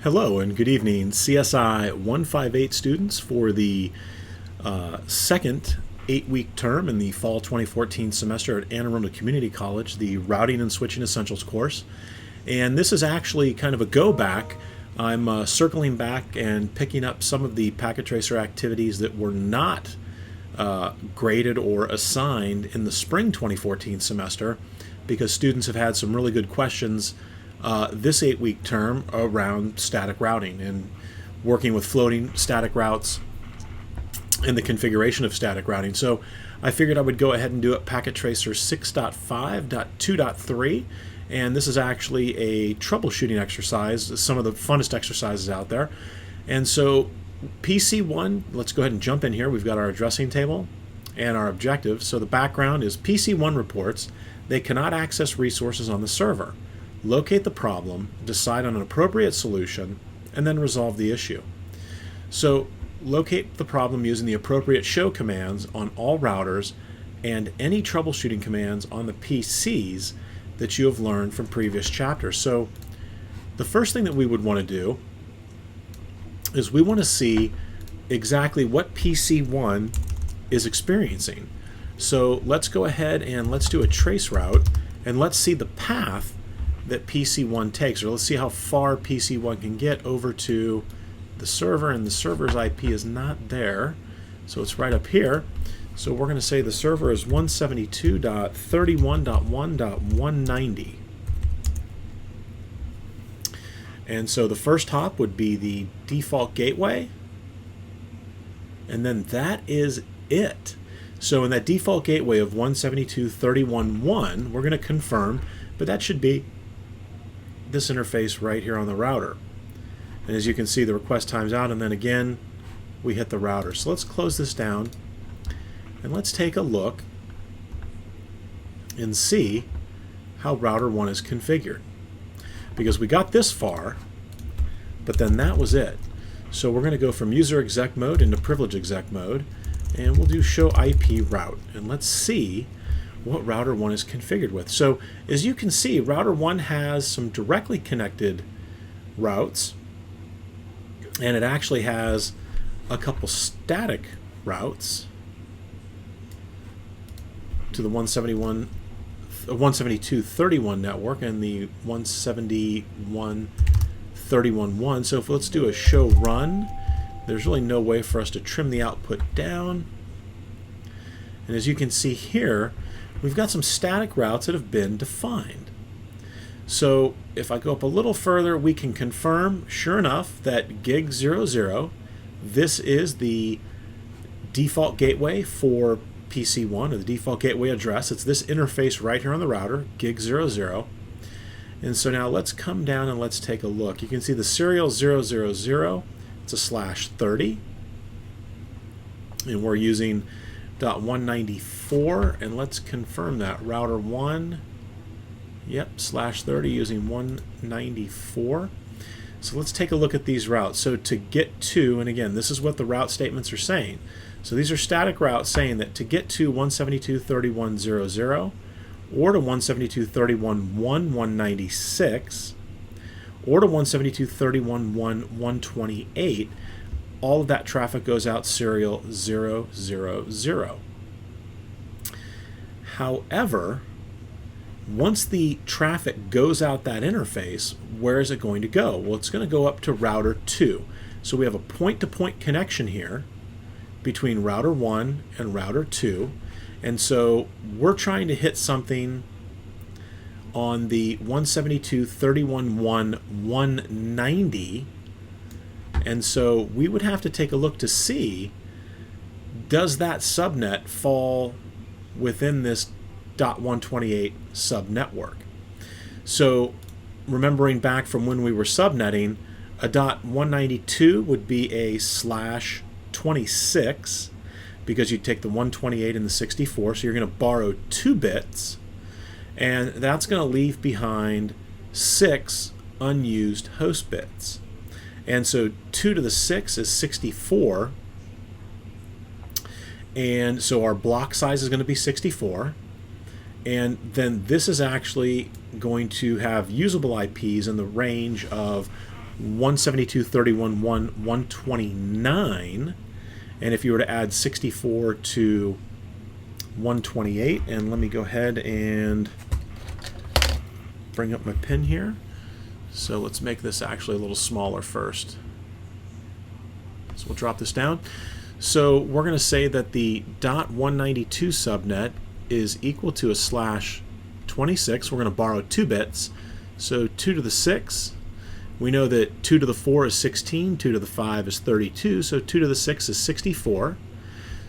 Hello and good evening, CSI158 students, for the second 8-week term in the fall 2014 semester at Anne Arundel Community College, the Routing and Switching Essentials course. And this is actually kind of a go back. I'm circling back and picking up some of the PacketTracer activities that were not graded or assigned in the spring 2014 semester, because students have had some really good questions this 8-week term around static routing and working with floating static routes and the configuration of static routing. So I figured I would go ahead and do it PacketTracer 6.5.2.3, and this is actually a troubleshooting exercise, some of the funnest exercises out there. And so PC1, let's go ahead and jump in here. We've got our addressing table and our objectives. So the background is PC1 reports they cannot access resources on the server. Locate the problem, decide on an appropriate solution, and then resolve the issue. So locate the problem using the appropriate show commands on all routers and any troubleshooting commands on the PCs that you have learned from previous chapters. So the first thing that we would want to do is we want to see exactly what PC1 is experiencing. So let's go ahead and let's do a trace route and let's see the path that PC1 takes, or let's see how far PC1 can get over to the server, and the server's IP is not there, so it's right up here. So we're going to say the server is 172.31.1.190. And so the first hop would be the default gateway, and then that is it. So in that default gateway of 172.31.1, we're going to confirm, but that should be this interface right here on the router. And as you can see, the request times out, and then again we hit the router. So let's close this down and let's take a look and see how router 1 is configured, because we got this far, but then that was it. So we're going to go from user exec mode into privilege exec mode, and we'll do show IP route, and let's see what router 1 is configured with. So as you can see, router 1 has some directly connected routes, and it actually has a couple static routes to the 172.31 network and the 171.31.1. So if let's do a show run, there's really no way for us to trim the output down. And as you can see here, we've got some static routes that have been defined. So if I go up a little further, we can confirm, sure enough, that gig 00, this is the default gateway for PC1, or the default gateway address. It's this interface right here on the router, gig 00. And so now let's come down and let's take a look. You can see the serial 000, it's a /30, and we're using .194, and let's confirm that. Router 1, yep, /30 using 194. So let's take a look at these routes. So to get to, and again, this is what the route statements are saying. So these are static routes saying that to get to 172.31.0.0 or to 172.31.1.196 or to 172.31.1.128, all of that traffic goes out serial 000. However, once the traffic goes out that interface, where is it going to go? Well, it's going to go up to router 2. So we have a point-to-point connection here between router 1 and router 2. And so we're trying to hit something on the 172.31.1.190. And so we would have to take a look to see, does that subnet fall within this .128 subnetwork? So remembering back from when we were subnetting, a .192 would be a /26, because you take the 128 and the 64, so you're going to borrow 2 bits, and that's going to leave behind 6 unused host bits. And so 2 to the 6 is 64, and so our block size is going to be 64, and then this is actually going to have usable IPs in the range of 172.31.129, and if you were to add 64 to 128, and let me go ahead and bring up my pin here. So let's make this actually a little smaller first. So we'll drop this down. So we're going to say that the .192 subnet is equal to a /26. We're going to borrow 2 bits. So 2 to the 6. We know that 2 to the 4 is 16, 2 to the 5 is 32, so 2 to the 6 is 64.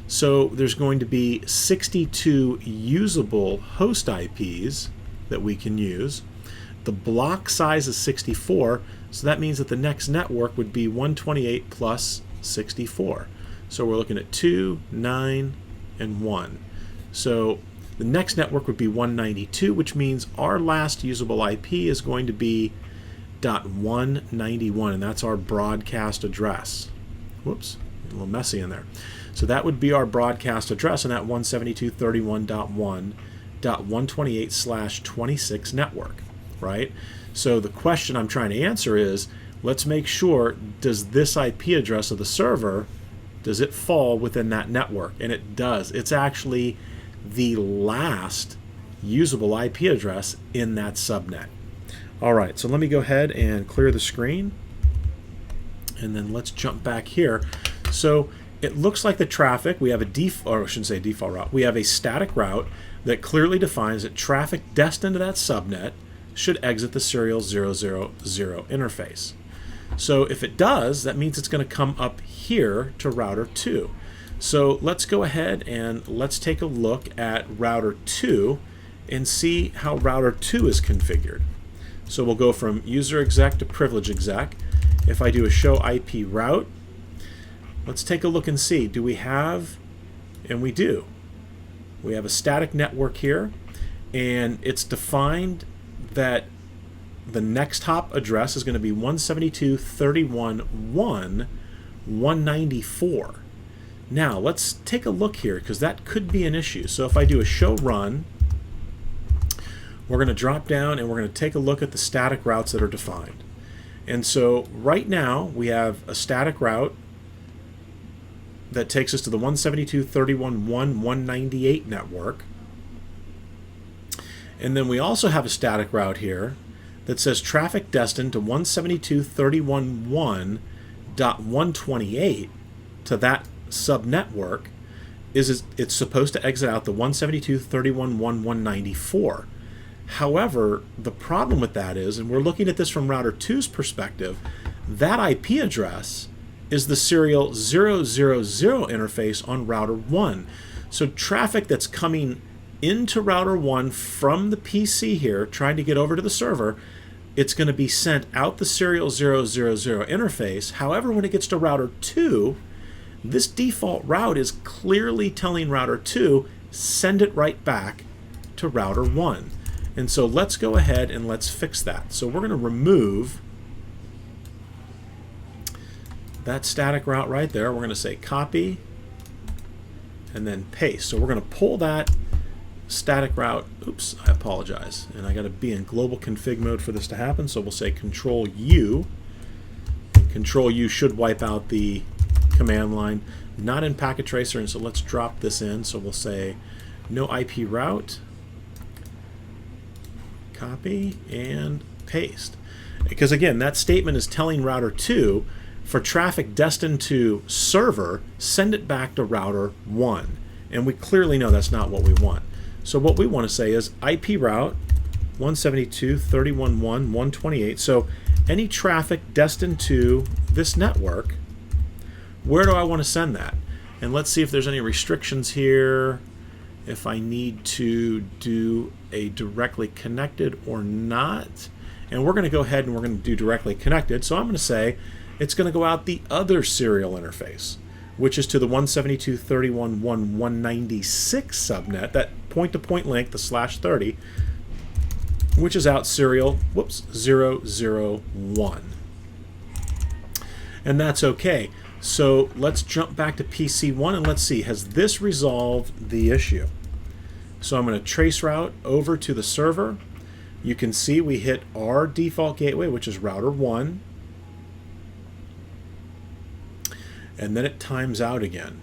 So there's going to be 62 usable host IPs that we can use. The block size is 64, so that means that the next network would be 128 plus 64. So we're looking at 2, 9, and 1. So the next network would be 192, which means our last usable IP is going to be .191, and that's our broadcast address. Whoops, a little messy in there. So that would be our broadcast address on that 172.31.1.128/26 network, right? So the question I'm trying to answer is, let's make sure, does this IP address of the server, does it fall within that network? And it does. It's actually the last usable IP address in that subnet. All right, so let me go ahead and clear the screen, and then let's jump back here. So it looks like the traffic, we have a default route. We have a static route that clearly defines that traffic destined to that subnet should exit the serial 000 interface. So if it does, that means it's going to come up here to router 2. So let's go ahead and let's take a look at router 2 and see how router 2 is configured. So we'll go from user exec to privilege exec. If I do a show IP route, let's take a look and see. Do we have, and we do. We have a static network here, and it's defined that the next hop address is going to be 172.31.1.194. Now let's take a look here, because that could be an issue. So if I do a show run, we're going to drop down and we're going to take a look at the static routes that are defined. And so right now we have a static route that takes us to the 172.31.1.198 network. And then we also have a static route here that says traffic destined to 172.31.1.128 to that subnetwork it's supposed to exit out the 172.31.1.194. However, the problem with that is, and we're looking at this from router 2's perspective, that IP address is the serial 000 interface on router 1. So traffic that's coming into router 1 from the PC here, trying to get over to the server, it's going to be sent out the serial 000 interface. However, when it gets to router 2, this default route is clearly telling router 2, send it right back to router 1. And so let's go ahead and let's fix that. So we're going to remove that static route right there. We're going to say copy and then paste. So we're going to pull that static route. Oops, I apologize. And I got to be in global config mode for this to happen. So we'll say Control U. Control U should wipe out the command line. Not in PacketTracer, and so let's drop this in. So we'll say no IP route. Copy and paste. Because again, that statement is telling router 2, for traffic destined to server, send it back to router 1. And we clearly know that's not what we want. So what we want to say is IP route 172.31.1.128. So any traffic destined to this network, where do I want to send that? And let's see if there's any restrictions here, if I need to do a directly connected or not. And we're going to go ahead and we're going to do directly connected. So I'm going to say it's going to go out the other serial interface, which is to the 172.31.1.196 subnet, that point-to-point link, the /30, which is out serial 001. And that's okay. So let's jump back to PC1 and let's see, has this resolved the issue? So I'm going to trace route over to the server. You can see we hit our default gateway, which is router 1. and then it times out again.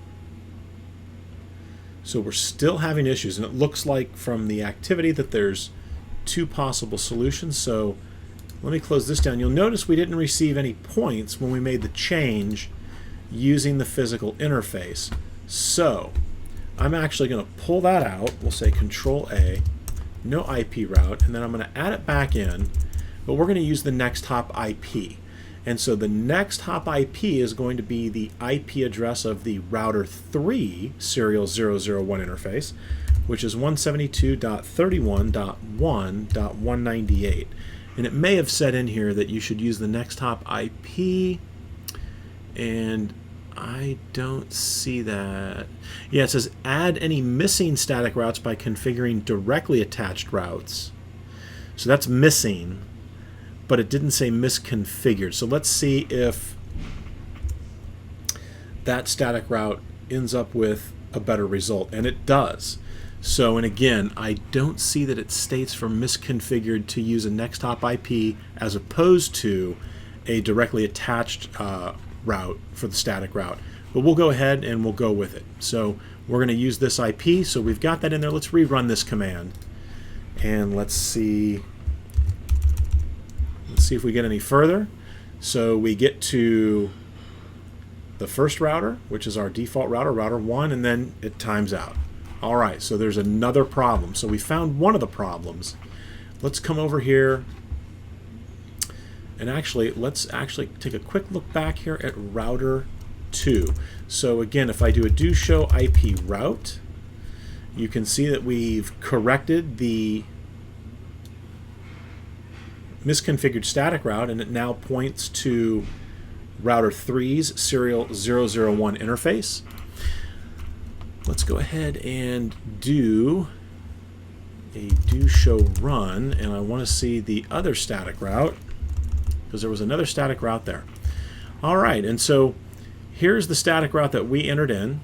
So we're still having issues, and it looks like from the activity that there's two possible solutions. So let me close this down. You'll notice we didn't receive any points when we made the change using the physical interface. So I'm actually going to pull that out. We'll say Control A, no IP route, and then I'm going to add it back in, but we're going to use the next hop IP. And so the next hop IP is going to be the IP address of the router 3 serial 001 interface, which is 172.31.1.198. And it may have said in here that you should use the next hop IP, and I don't see that. Yeah, it says add any missing static routes by configuring directly attached routes. So that's missing, but it didn't say misconfigured. So let's see if that static route ends up with a better result, and it does. So, and again, I don't see that it states for misconfigured to use a next hop IP as opposed to a directly attached route for the static route. But we'll go ahead and we'll go with it. So we're going to use this IP. So we've got that in there. Let's rerun this command, and let's see if we get any further. So we get to the first router, which is our default router, router 1, and then it times out. All right, so there's another problem. So we found one of the problems. Let's come over here, and let's actually take a quick look back here at router 2. So again, if I do a do show IP route, you can see that we've corrected the misconfigured static route, and it now points to router 3's serial 001 interface. Let's go ahead and do a do show run, and I want to see the other static route because there was another static route there. All right, and so here's the static route that we entered in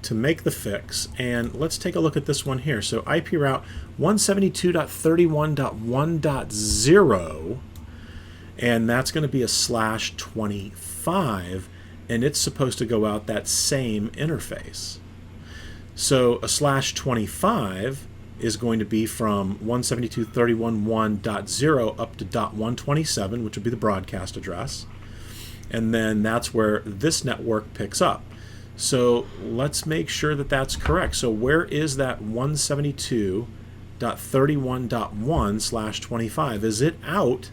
to make the fix, and let's take a look at this one here. So IP route 172.31.1.0, and that's going to be a /25, and it's supposed to go out that same interface. So a /25 is going to be from 172.31.1.0 up to .127, which would be the broadcast address, and then that's where this network picks up. So let's make sure that that's correct. So where is that 172.31.1/25? Is it out,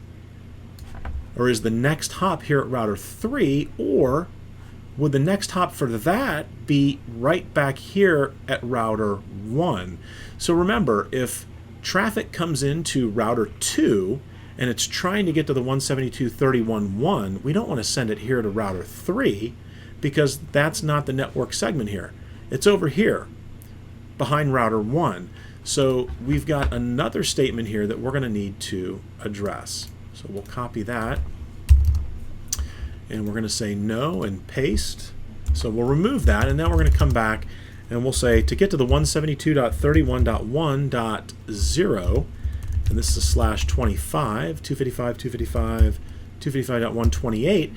or is the next hop here at router 3, or would the next hop for that be right back here at router 1? So remember, if traffic comes into router 2 and it's trying to get to the 172.31.1, we don't want to send it here to router 3, because that's not the network segment here. It's over here behind router 1. So we've got another statement here that we're going to need to address. So we'll copy that, and we're going to say no and paste. So we'll remove that, and now we're going to come back and we'll say to get to the 172.31.1.0, and this is a /25, 255.255.128,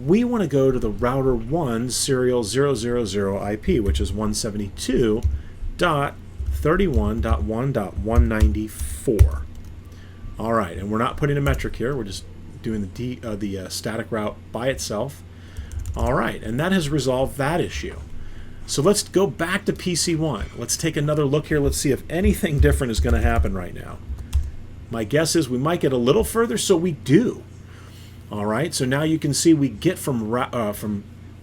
we want to go to the router 1 serial 000 IP, which is 172.31.1.194. All right, and we're not putting a metric here. We're just doing the static route by itself. All right, and that has resolved that issue. So let's go back to PC1. Let's take another look here. Let's see if anything different is going to happen right now. My guess is we might get a little further, so we do. All right, so now you can see we get from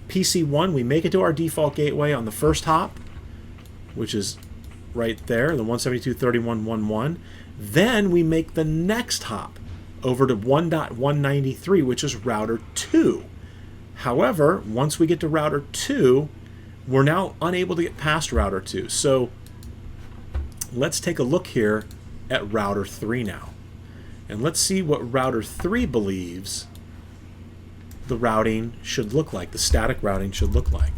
PC1, we make it to our default gateway on the first hop, which is right there, the 172.31.1.1. Then we make the next hop over to 1.193, which is router 2. However, once we get to router 2, we're now unable to get past router 2. So let's take a look here at router 3 now. And let's see what router 3 believes the routing should look like, the static routing should look like.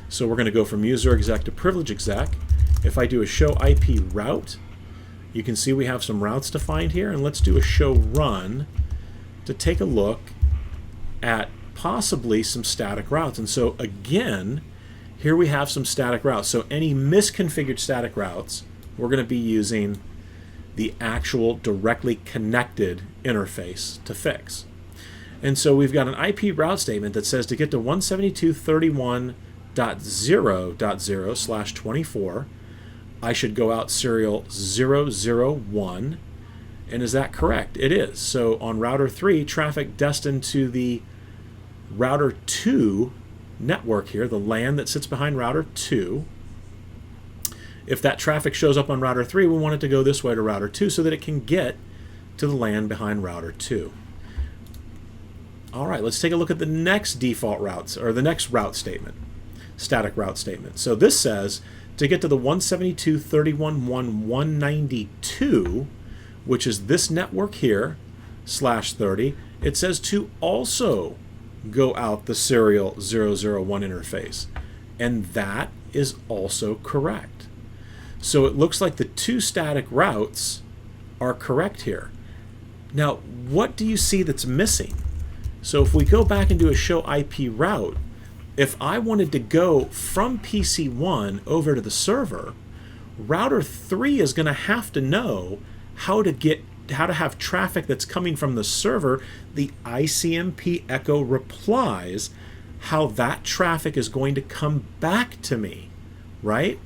So we're going to go from user exec to privilege exec. If I do a show IP route, you can see we have some routes defined here, and let's do a show run to take a look at possibly some static routes. And so again, here we have some static routes. So any misconfigured static routes, we're going to be using the actual directly connected interface to fix. And so we've got an IP route statement that says to get to 172.30.0.0/24, I should go out serial 001. And is that correct? It is. So on router 3, traffic destined to the router 2 network here, the LAN that sits behind router 2, if that traffic shows up on router 3, we want it to go this way to router 2 so that it can get to the LAN behind router 2. All right, let's take a look at the next default routes, or the next route statement, static route statement. So this says to get to the 172.31.192, which is this network here, /30, it says to also go out the serial 001 interface. And that is also correct. So it looks like the two static routes are correct here. Now, what do you see that's missing? So if we go back and do a show IP route, if I wanted to go from PC1 over to the server, router 3 is going to have to know how to have traffic that's coming from the server, the ICMP echo replies, how that traffic is going to come back to me, right?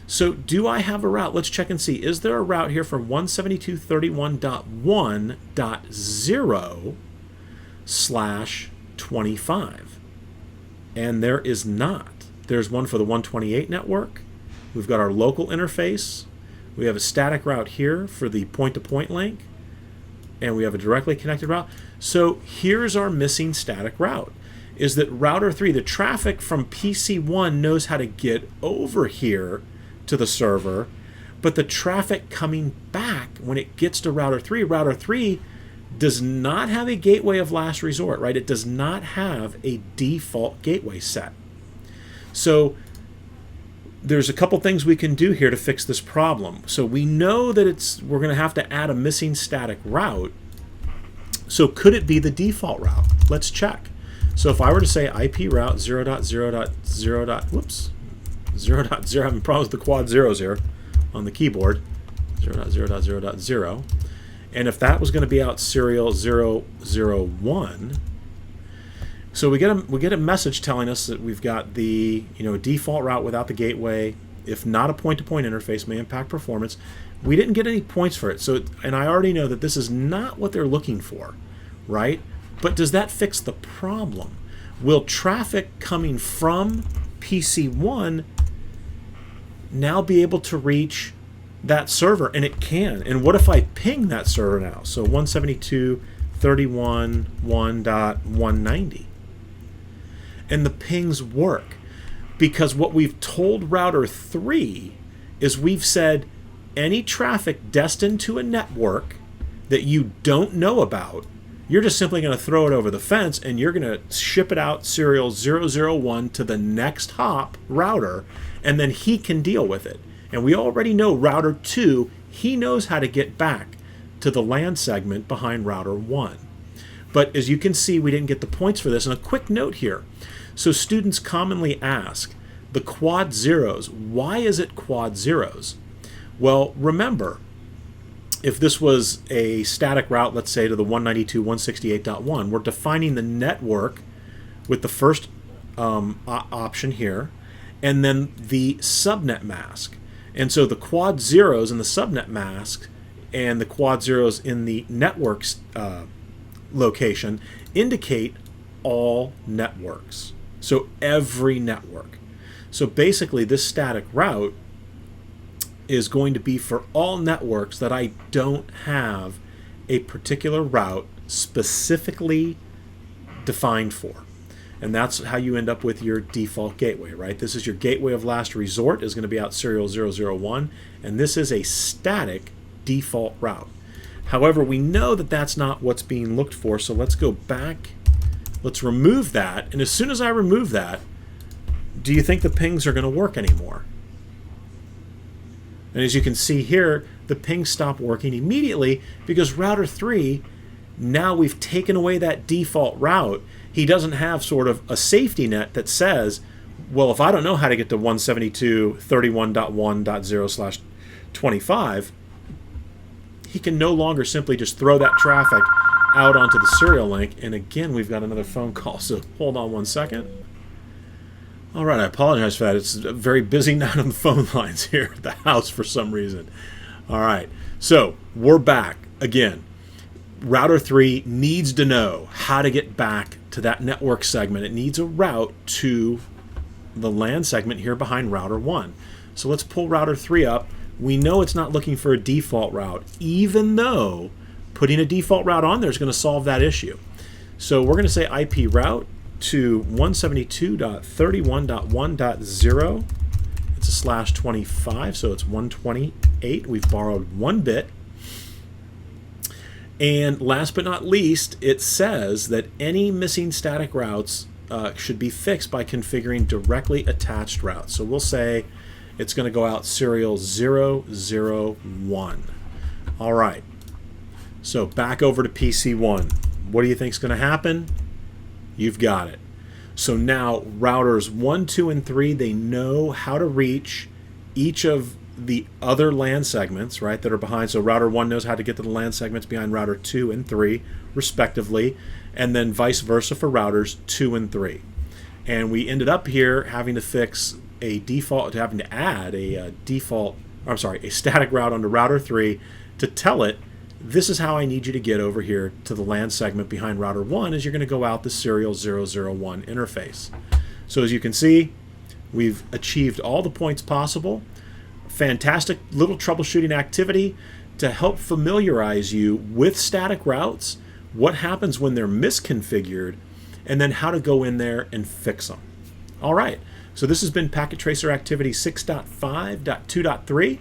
So do I have a route? Let's check and see. Is there a route here for 172.31.1.0/25? And there is not. There's one for the 128 network. We've got our local interface. We have a static route here for the point-to-point link. And we have a directly connected route. So here's our missing static route, is that router 3, the traffic from PC1 knows how to get over here to the server, but the traffic coming back when it gets to router 3 does not have a gateway of last resort, right? It does not have a default gateway set. So there's a couple things we can do here to fix this problem. So we know that we're going to have to add a missing static route. So could it be the default route? Let's check. So if I were to say IP route 0.0.0, having problems with the quad zeros here on the keyboard, 0.0.0.0, and if that was going to be out serial 001, so we get a message telling us that we've got the default route without the gateway. If not a point-to-point interface, may impact performance. We didn't get any points for it. So, and I already know that this is not what they're looking for, right? But does that fix the problem? Will traffic coming from PC1 now be able to reach that server? And it can. And what if I ping that server now? So 172.31.1.190. And the pings work, because what we've told router 3 is we've said any traffic destined to a network that you don't know about, you're just simply going to throw it over the fence and you're going to ship it out serial 001 to the next hop router, and then he can deal with it. And we already know router 2, he knows how to get back to the LAN segment behind router 1. But as you can see, we didn't get the points for this. And a quick note here. So students commonly ask, the quad zeros, why is it quad zeros? Well, remember, if this was a static route, let's say to the 192.168.1, we're defining the network with the first option here, and then the subnet mask. And so the quad zeros in the subnet mask and the quad zeros in the network's location indicate all networks. So every network. So basically this static route is going to be for all networks that I don't have a particular route specifically defined for. And that's how you end up with your default gateway, right? This is your gateway of last resort, is going to be out serial 001, and this is a static default route. However, we know that that's not what's being looked for, so let's go back. Let's remove that, and as soon as I remove that, do you think the pings are going to work anymore? And as you can see here, the pings stop working immediately because router 3 Now we've taken away that default route. He doesn't have sort of a safety net that says, well, if I don't know how to get to 172.31.1.0/25, he can no longer simply just throw that traffic out onto the serial link. And again, we've got another phone call, so hold on one second. All right, I apologize for that. It's a very busy night on the phone lines here at the house for some reason. All right, so we're back again. Router 3 needs to know how to get back to that network segment. It needs a route to the LAN segment here behind router 1. So let's pull router 3 up. We know it's not looking for a default route, even though putting a default route on there is going to solve that issue. So we're going to say IP route to 172.31.1.0. It's a /25, so it's 128. We've borrowed 1 bit. And last but not least, it says that any missing static routes should be fixed by configuring directly attached routes. So we'll say it's going to go out serial 001. All right. So back over to PC1. What do you think is going to happen? You've got it. So now routers 1, 2, and 3, they know how to reach each of the other LAN segments, right, that are behind. So router 1 knows how to get to the LAN segments behind router 2 and 3, respectively, and then vice versa for routers 2 and 3. And we ended up here having to fix a default, having to add a static route onto router 3 to tell it, this is how I need you to get over here to the LAN segment behind router 1 as you're going to go out the serial 001 interface. So as you can see, we've achieved all the points possible. Fantastic little troubleshooting activity to help familiarize you with static routes, what happens when they're misconfigured, and then how to go in there and fix them. All right, so this has been PacketTracer Activity 6.5.2.3.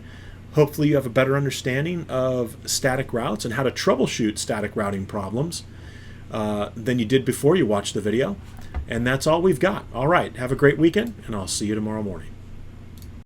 Hopefully you have a better understanding of static routes and how to troubleshoot static routing problems than you did before you watched the video. And that's all we've got. All right, have a great weekend, and I'll see you tomorrow morning.